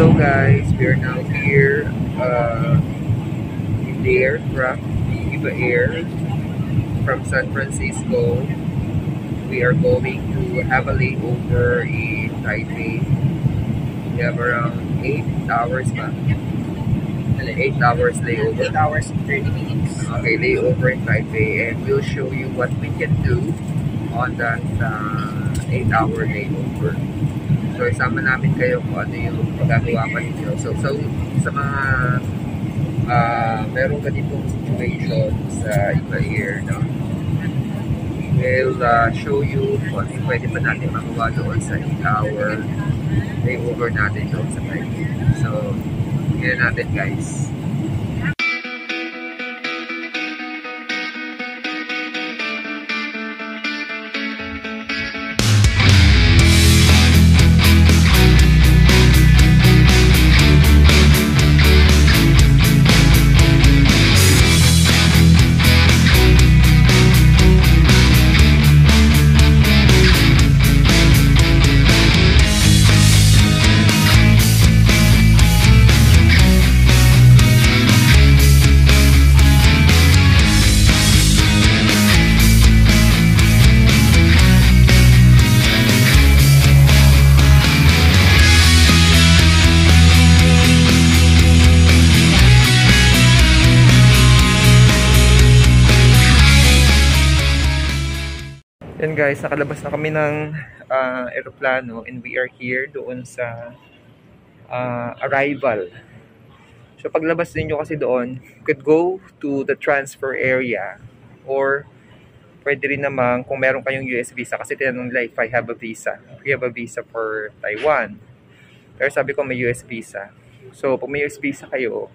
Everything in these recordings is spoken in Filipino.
Hello guys, we are now here in the aircraft, Viva Air from San Francisco. We are going to have a layover in Taipei. We have around 8 hours pa. 8 hours layover. 8 hours and 30 minutes. Okay, layover in Taipei, and we'll show you what we can do on that 8-hour layover. So, isama namin kayo kung ano yung magagawa pa ninyo. So sa mga meron ganitong situation sa Viva Air, no? We'll show you kung ano yung pwede pa natin magawa doon sa 8-hour layover natin doon sa Taipei. So, yan natin guys. Yan guys, nakalabas na kami ng aeroplano and we are here doon sa arrival. So paglabas ninyo kasi doon, you could go to the transfer area or pwede rin naman kung meron kayong US visa kasi tinanong nila if I have a visa. If you have a visa for Taiwan. Pero sabi ko may US visa. So pag may US visa kayo,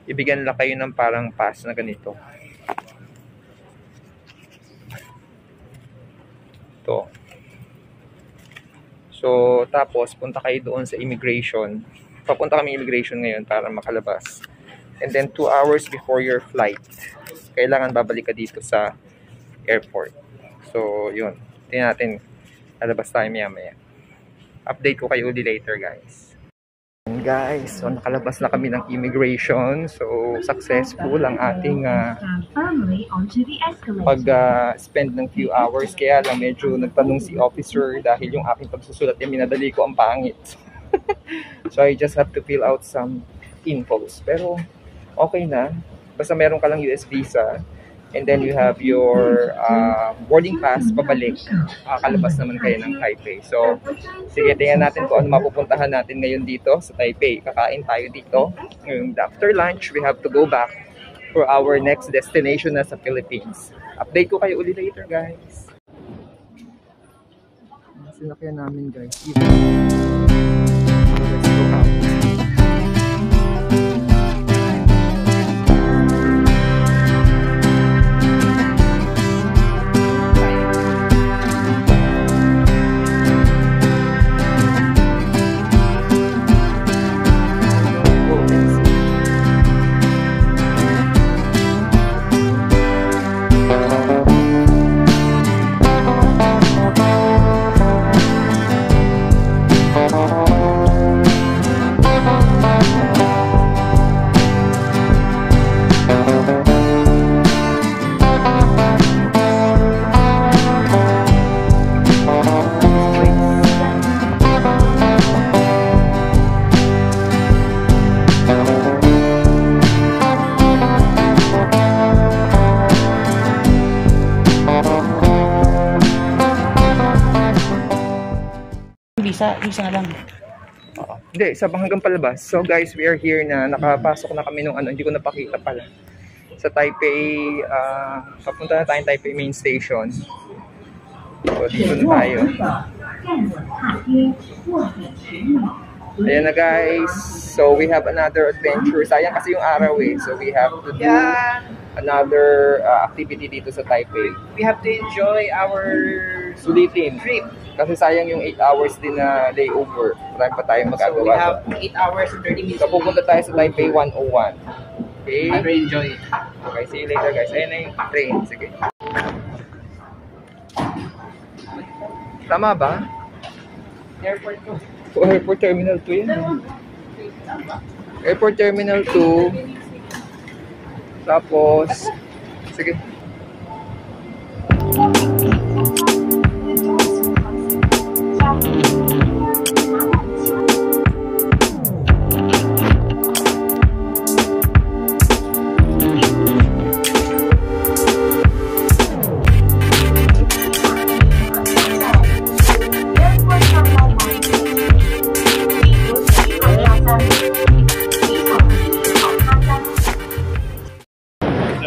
ibigyan lang kayo ng parang pass na ganito. To. So, tapos punta kayo doon sa immigration. Papunta kami immigration ngayon para makalabas. And then 2 hours before your flight, kailangan babalik ka dito sa airport. So, yun. Tingnan natin. Lalabas tayo maya-maya. Update ko kayo ulit later, guys. Guys, so nakalabas na kami ng immigration. So, successful ang ating pag-spend ng few hours. Kaya lang medyo nagtanong si officer dahil yung aking pagsusulat yung minadali ko ang pangit. So, I just have to fill out some infos. Pero, okay na. Basta meron ka lang US visa. And then you have your boarding pass pabalik. Kalabas naman kayo ng Taipei. So, sige, tingnan natin kung ano mapupuntahan natin ngayon dito sa Taipei. Kakain tayo dito. Ngayon, after lunch, we have to go back for our next destination na sa Philippines. Update ko kayo ulit later, guys. Sinakyan namin, guys. Let's go out. Visa na lang. Hindi, sabang hanggang palabas. So guys, we are here na nakapasok na kami nung hindi ko napakita pala. Sa Taipei, papunta na tayong Taipei main station. So dito na tayo. Ayan na guys. So we have another adventure. Sayang kasi yung araw eh. So we have to do another activity dito sa Taipei. We have to enjoy our sulitin trip. Kasi sayang yung 8 hours din na layover. Marami pa tayong magagawa. So we have 8 hours and 30 minutes. So pupunta tayo sa Taipei 101. Okay? I will enjoy it. Okay, see you later guys. Ayan na yung train. Sige. Tama ba? Airport ko. Airport Terminal 2 yan. Airport Terminal 2. Tapos, sige.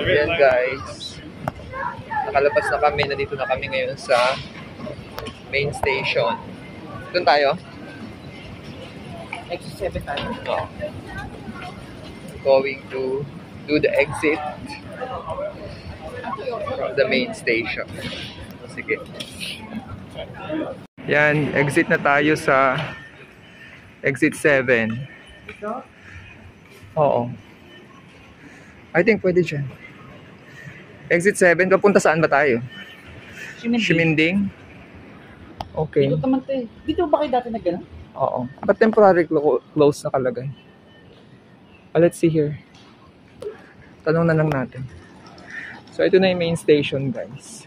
Ayan guys, nakalabas na kami, nandito na kami ngayon sa main station. Doon tayo? Exit 7 tayo. No. Going to do the exit from the main station. Sige. Yan, exit na tayo sa exit 7. Oo. I think pwede dyan. Exit 7, papunta saan ba tayo? Shiminding? Okay. Dito naman tayo. Dito ba kayo dati nag-gano'n? Oo. But temporary close nakalagay. Let's see here. Tanong na lang natin. So, ito na yung main station, guys.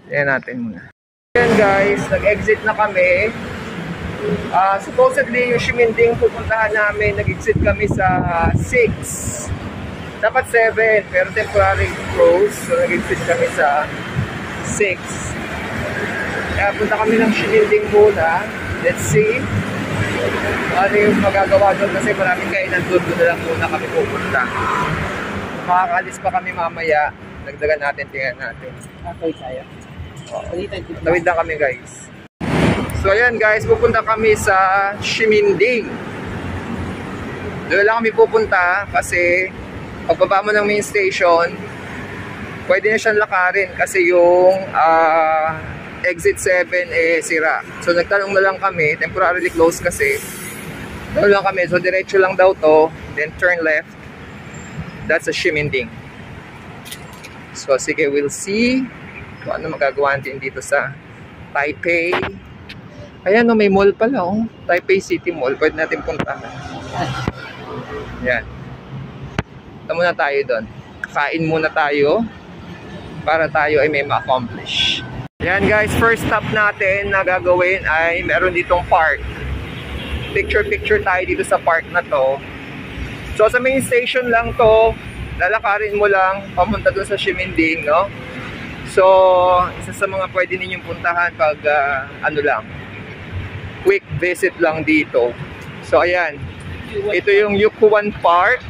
Ayan natin muna. Ayan, guys. Nag-exit na kami. Supposedly, yung Shiminding pupuntahan namin, nag-exit kami sa 6. Dapat 7, pero temporary close. So, nag-exit kami sa 6. Kaya punta kami ng Shiminding muna. Let's see ano yung magagawa doon kasi maraming kainan doon. Doon na lang muna kami pupunta. Makakalis pa kami mamaya. Dagdagan natin, tingnan natin. Okay, tayo. Tawid lang kami, guys. So, ayan guys, pupunta kami sa Shiminding. Doon lang kami pupunta kasi pagbaba mo ng main station, pwede na siyang lakarin kasi yung exit 7 sira. So nagtanong na lang kami, temporarily closed kasi. Tanong lang kami, so diretso lang daw to, then turn left. That's a Shiminding. So sige, we'll see kung ano magagawa natin dito sa Taipei. Ayan, no, may mall pala, oh. Taipei City Mall, pwede natin puntahan. Yan. Punta muna tayo doon. Kain muna tayo para tayo ay may ma-accomplish. Yan guys, first stop natin na gagawin ay meron ditong park. Picture-picture tayo dito sa park na to. So sa main station lang to, lalakarin mo lang pamunta doon sa Shiminding, no? So isa sa mga pwede ninyong puntahan pag ano lang, quick visit lang dito. So ayan, ito yung Yukuan Park.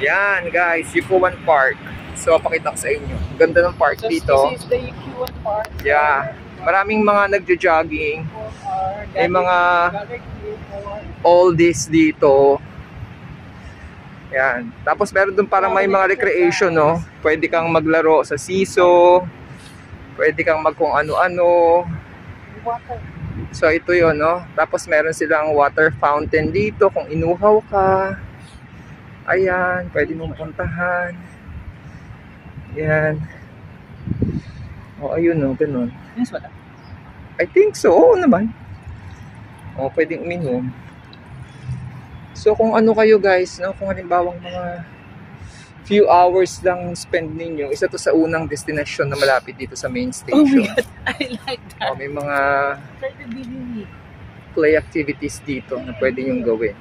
Yan guys, Yukuan Park. So pakita ko sa inyo. Ganda ng park dito. This is the Yukuan Park. Yeah. Maraming mga nagjo-jogging. May mga oldies dito. Yan. Tapos meron dun parang may mga recreation, no? Pwede kang maglaro sa siso. Pwede kang mag kung ano-ano. So ito yun, no? Tapos meron silang water fountain dito kung inuhaw ka. Ayan, pwede mong puntahan. Yan. O, ayun o, ganun. Yes, wala. I think so, oo naman. O, pwedeng uminom. So, kung ano kayo guys, no? Kung halimbawang mga few hours lang spend ninyo, isa to sa unang destination na malapit dito sa main station. Oh my God, I like that. O, may mga Try to be unique. play activities dito na pwede nyong gawin.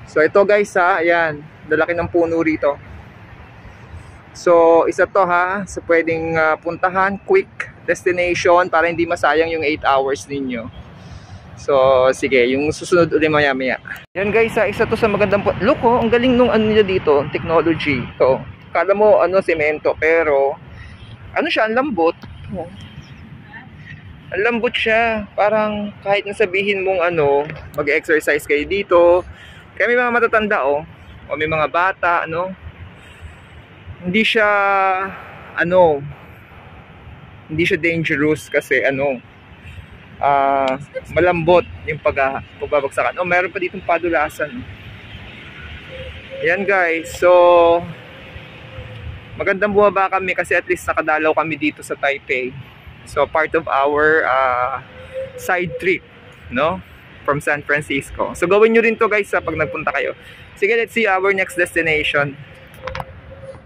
So ito guys ha, ayan, lalaki ng puno rito. So isa to ha, sa pwedeng puntahan, quick destination para hindi masayang yung 8 hours ninyo. So sige, yung susunod ulit maya-maya. Yan guys ha, isa to sa magandang look oh, ang galing nung ano nila dito, technology. To, kala mo ano, semento, pero ano siya, ang lambot. Oh. Ang lambot siya, parang kahit nasabihin mong ano, mag-exercise kayo dito. Kaya may mga matatanda o may mga bata, ano. Hindi siya ano, hindi siya dangerous kasi ano, malambot yung pagbabagsakan. Oh, meron pa ditong padulasan. Yan guys, so magandang bumaba kami kasi at least nakadalaw kami dito sa Taipei. So part of our side trip, no? from San Francisco. So gawin nyo rin to guys pag nagpunta kayo. Sige, let's see our next destination.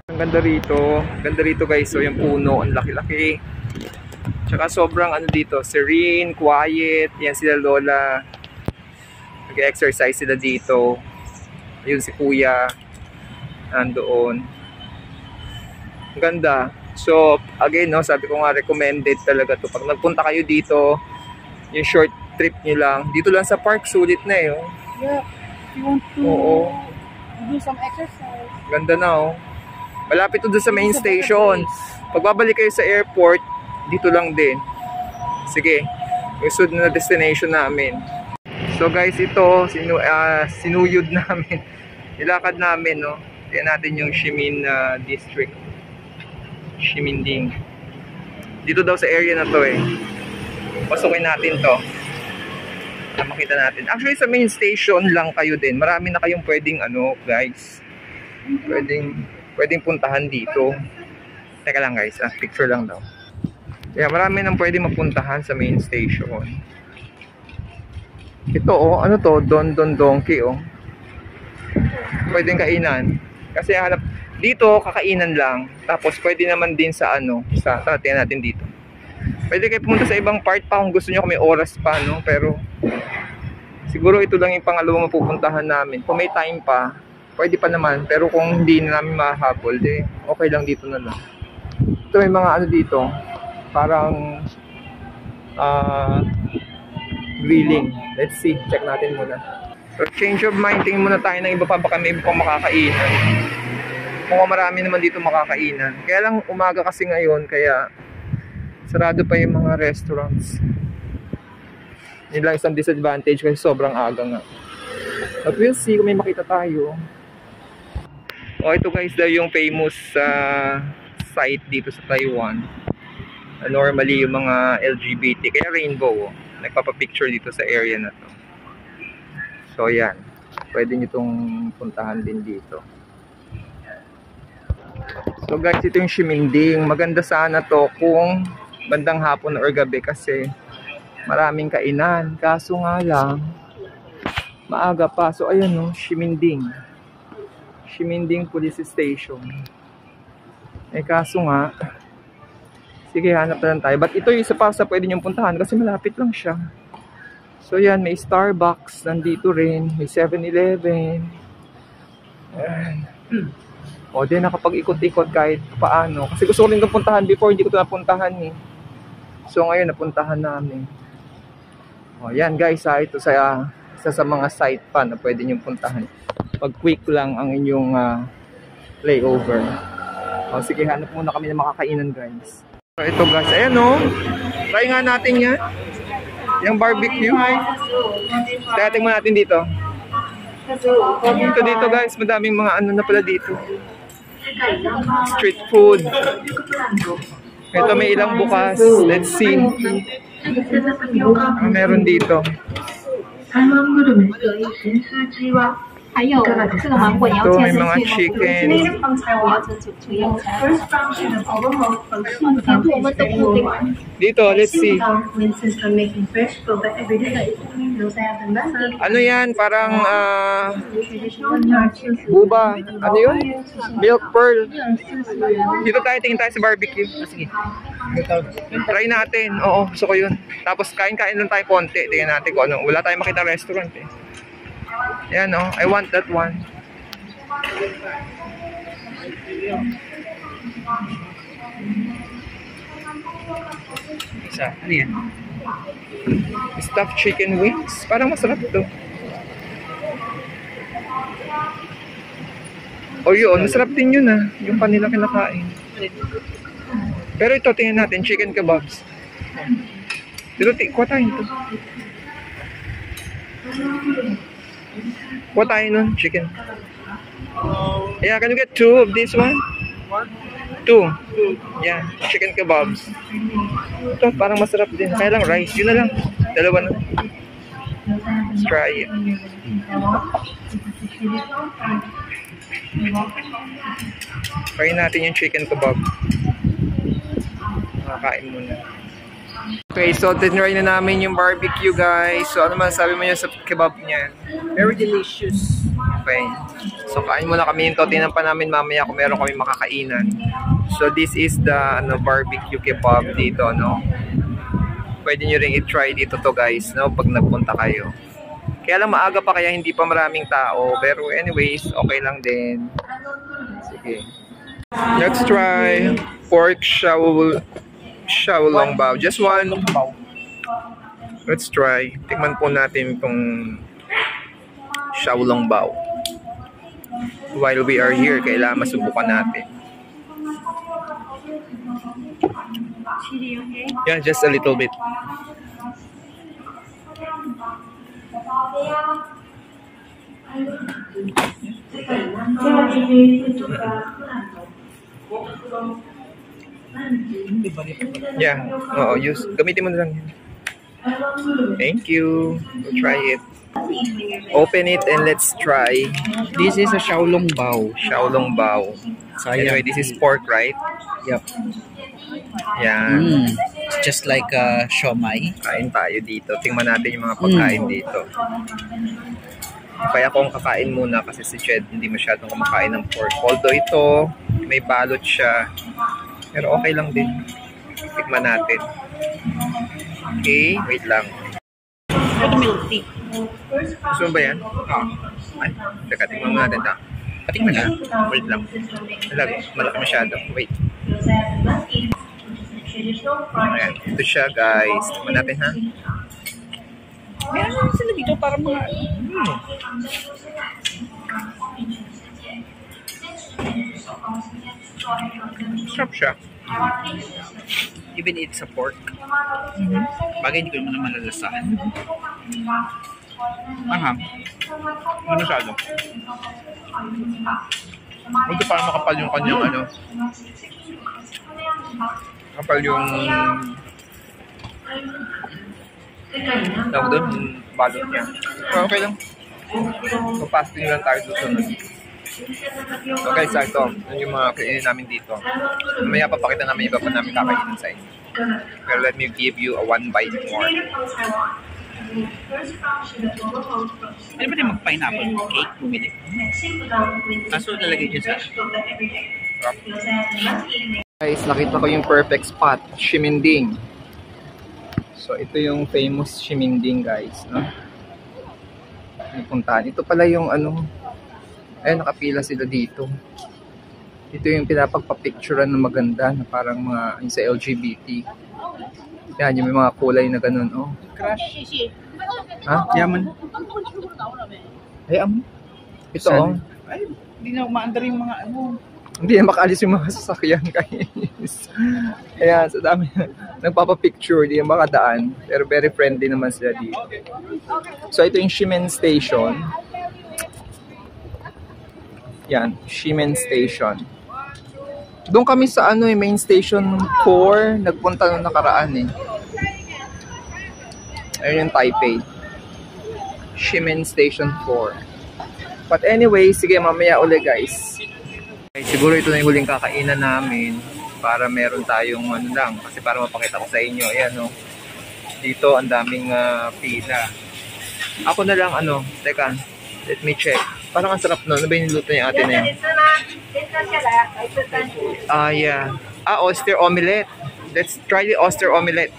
Ang ganda rito. Ganda rito guys. So yung puno, ang laki-laki. Tsaka sobrang ano dito, serene, quiet. Yan sila lola. Nag-exercise sila dito. Ayun si kuya. Nandoon. Ang ganda. So again, no, sabi ko nga recommended talaga to. Pag nagpunta kayo dito, yung short trip nyo lang. Dito lang sa park, sulit na eh. Oh. Yeah, if you want to do some exercise. Ganda na oh. Malapit to doon sa main station. Pag babalik kayo sa airport, dito lang din. Sige, yung sunod na destination namin. So guys, ito, sinuyod namin. Nilakad namin, no. Tignan natin yung Ximin District. Ximending. Dito daw sa area na to eh. Pasukin natin to. Makita natin. Actually, sa main station lang kayo din. Marami na kayong pwedeng ano, guys. Pwedeng puntahan dito. Teka lang guys, picture lang daw. Kaya marami nang pwedeng mapuntahan sa main station. Ito oh, ano to? Don Donkey oh. Pwedeng kainan. Kasi hanap dito, kakainan lang. Tapos pwede naman din sa ano, tingnan natin dito. Pwede kayo pumunta sa ibang part pa kung gusto nyo, kung may oras pa, no? Pero siguro ito lang yung pangalawang mapupuntahan namin. Kung may time pa, pwede pa naman. Pero kung hindi na namin mahabol, di, okay lang dito na lang. Ito may mga ano dito, parang grilling. Let's see, check natin muna. So change of mind, tingin muna tayo ng iba pa, baka may iba pang makakainan. Kung marami naman dito makakainan. Kaya lang umaga kasi ngayon, kaya sarado pa yung mga restaurants. Yun lang isang disadvantage kasi sobrang aga nga. But we'll see kung may makita tayo. Oh, ito guys daw yung famous site dito sa Taiwan. Normally yung mga LGBT, kaya rainbow. Nagpapapicture dito sa area na to. So yan. Pwede nyo itong puntahan din dito. So guys, ito yung Ximending. Maganda sana to kung bandang hapon or gabi kasi maraming kainan. Kaso nga lang, maaga pa. So ayan no, Ximending. Ximending Police Station. Eh kaso nga, sige hanap na lang tayo. But ito yung isa pa sa pwede niyong puntahan kasi malapit lang siya. So yan, may Starbucks nandito rin. May 7-Eleven. Ayan. O din nakapag-ikot-ikot kahit paano. Kasi gusto ko rin itong puntahan before, hindi ko ito napuntahan eh. So ngayon napuntahan namin. O yan guys ha, ito sa isa sa mga site pa na pwede nyo puntahan. Pag quick lang ang inyong layover. O sige, hanap muna kami ng makakainan guys. So ito guys, ayan o. Try nga natin yan. Yung barbecue. Tayating mo natin dito. Dito guys, madaming mga ano na pala dito. Street food. Ito may ilang bukas. Let's see. Meron dito. Ito may mga chicken. Dito, let's see. Ano yan? Parang buba. Ano yun? Milk pearl. Dito tayo, tingin tayo sa barbecue. Sige. Try natin. Oo, gusto ko yun. Tapos kain-kain lang tayo konti. Tingnan natin kung ano. Wala tayong makita restaurant eh. Ayan o, I want that one. Isa, ano yan? Stuffed chicken wings. Parang masarap ito. O yun, masarap din yun ah. Yung kanila kinakain. Pero ito, tingnan natin, chicken kebabs. Dito, kuha tayo ito. Kuha tayo nun, chicken. Yeah, can you get 2 of this one? 2. Yeah, chicken kebabs. Ito, parang masarap din. Kaya lang rice, yun na lang. Dalawa na. Let's try it. Try natin yung chicken kebab. Makakain muna. Okay, so tinry na namin yung barbecue, guys. So ano man sabi mo niya sa kebab niya? Very delicious. Okay. So kain muna kami nito. Tingnan pa namin mamaya kung meron kami makakainan. So this is the barbecue kebab dito, no? Pwede nyo rin i-try dito to, guys, no? Pag nagpunta kayo. Kaya lang maaga pa kaya hindi pa maraming tao. Pero anyways, okay lang din. Sige. Let's try pork Xiaolong bao. Just one. Let's try. Tikman po natin itong Xiaolong bao. While we are here, kailangan masubukan natin. Yeah, just a little bit. Yeah, oo, use. Gamitin mo na lang yan. Thank you. We'll try it. Open it and let's try. This is a Xiaolong bao. Xiaolong bao. Anyway, this is pork, right? Yep. Yan. It's just like siomai. Kain tayo dito. Tingnan natin yung mga pagkain dito. Kaya akong kakain muna kasi si Jed hindi masyadong kumakain ng pork. Although ito, may balot siya. Pero okay lang din. Tikman natin. Okay, wait lang. Ito milk tea. Gusto mo ba yan? Ay, teka, tingnan mo natin ta. Patingnan na. Wait lang. Malaki masyado. Wait. Ayan. Ito siya, guys. Tingnan natin, ha? Meron naman sila dito para mga... Sarap siya. Even it's a pork. Bagay hindi ko naman malalasahan. Aha. Ano masyado? Ito parang makapal yung kanyang ano. Makapal yung... Tawag doon, balot niya. Pero okay lang. So, fasting lang tayo susunod. Okay, so ito. Yun yung mga kainin namin dito. Mamaya papakita namin iba pa namin kakainin sa inyo. Pero let me give you a one bite more. Ano ba din mag-pineapple cake? Bumili? Kaso lalagay dyan sa... Guys, nakita ko yung perfect spot. Ximending. So, ito yung famous Ximending, guys. No? Puntahan. Ito pala yung ano... Ayun, nakapila sila dito. Ito yung pinapagpa-picturean na maganda na parang mga yung sa LGBT. Yan, yung may mga kulay na ganun, oh. Crush. Ha? Yaman. Ay, ito, oh. Ay, hindi na umaandar yung mga ano. Hindi na makaalis yung mga sasakyan, guys. Ayan, sa dami nagpapa-picture, di na makadaan. Pero very friendly naman sila dito. So, ito yung Ximen Station. Yan, Ximen Station. Doon kami sa ano main station 4, nagpunta nung nakaraan eh. Ayun yung Taipei. Ximen Station 4. But anyway, sige mamaya uli, guys. Okay, siguro ito na yung huling kakainan namin para meron tayong ano lang, kasi para mapakita ko sa inyo. Ayan, no. Dito ang daming pila. Ako na lang ano, teka, let me check. Parang ang sarap no. Ano ba yung niluto niya ate na yun? Yeah. Oyster omelette. Let's try the oyster omelette.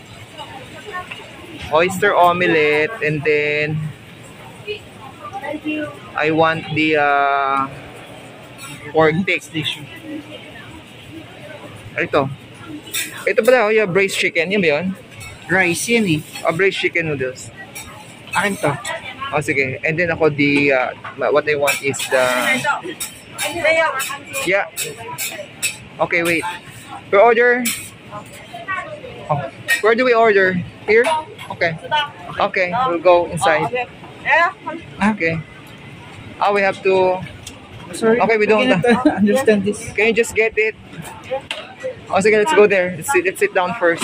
Oyster omelette and then I want the pork steak. Ito. Ito pala, yung braised chicken. Yan ba yun? Rice yan eh. Braised chicken noodles. Akin to. Oh, sige. And then ako the, what I want is the... Yeah. Okay, wait. We order? Oh. Where do we order? Here? Okay. Okay, we'll go inside. Okay. We have to... Sorry. Okay, we don't understand this. Can you just get it? Oh, sige, let's go there. Let's sit down first.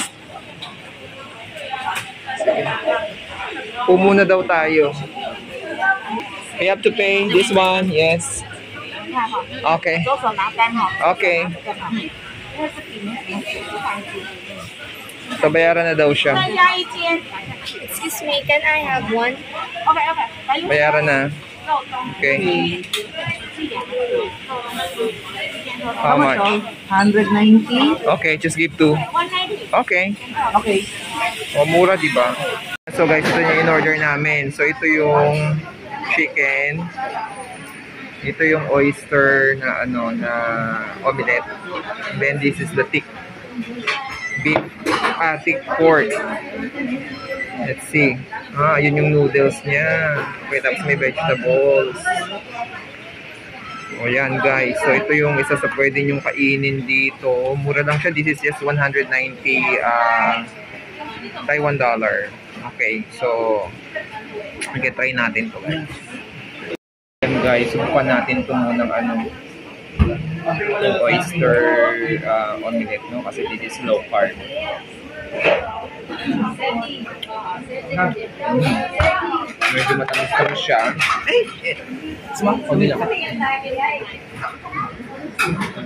Sige. Muna daw tayo. We have to pay this one, yes. Okay. Okay. So, bayaran na daw siya. Excuse me, can I have one? Bayaran na. Okay. How much? 190. Okay, just give 2. Okay. Okay. O, mura, di ba? So, guys, ito yung in-order namin. So, ito yung chicken. Ito yung oyster na ano na omelette. Then this is the thick beef, thick pork. Let's see. Yun yung noodles niya. Okay, tapos may vegetables. O yan guys. So ito yung isa sa pwede nyong kainin dito. Mura lang siya. This is just 190 Taiwan dollar. Okay, so try natin to guys. Yan guys, subukan natin ito munang ano, yung oyster omelette, no? Kasi this is low carb. Medyo matamis pa siya. Okay lang.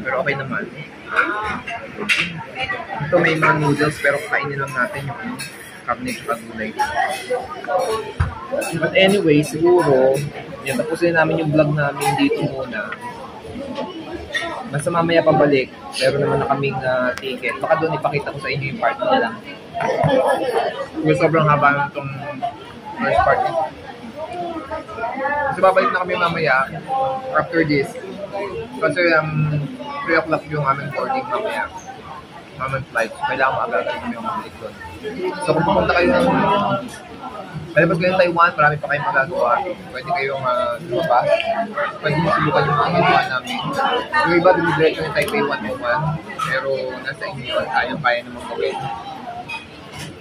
Pero okay naman. Ito may mga noodles pero kainin lang natin yung karne at gulay. But anyway, siguro, yan, tapusin namin yung vlog namin dito muna. Basta mamaya pabalik, pero naman na kaming ticket. Baka doon ipakita ko sa inyo yung part na lang. Kasi sobrang haba itong first part. Kasi babalik na kami mamaya after this. Kasi 3 o'clock yung aming boarding mamaya. Aming flight. So, kailangan maaga-aga kami yung mabalik doon. So kung pupunta kayo ng palabas kayo ng Taiwan, marami pa kayong magagawa. Pwede kayong lumabas. Pwede nyo subukan yung mga ginawa namin. Yung iba, dumidiretso yung Taipei 101. Pero nasa inyo, kaya naman gawin.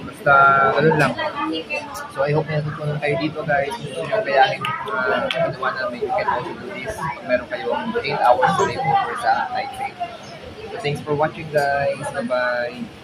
Basta, ganun lang. So I hope na natutunan kayo dito guys. Kung gusto nyo kayahin ginawa namin, you can also do this. Kung meron kayong 8 hours to live over sa Taipei. So thanks for watching guys. Bye-bye.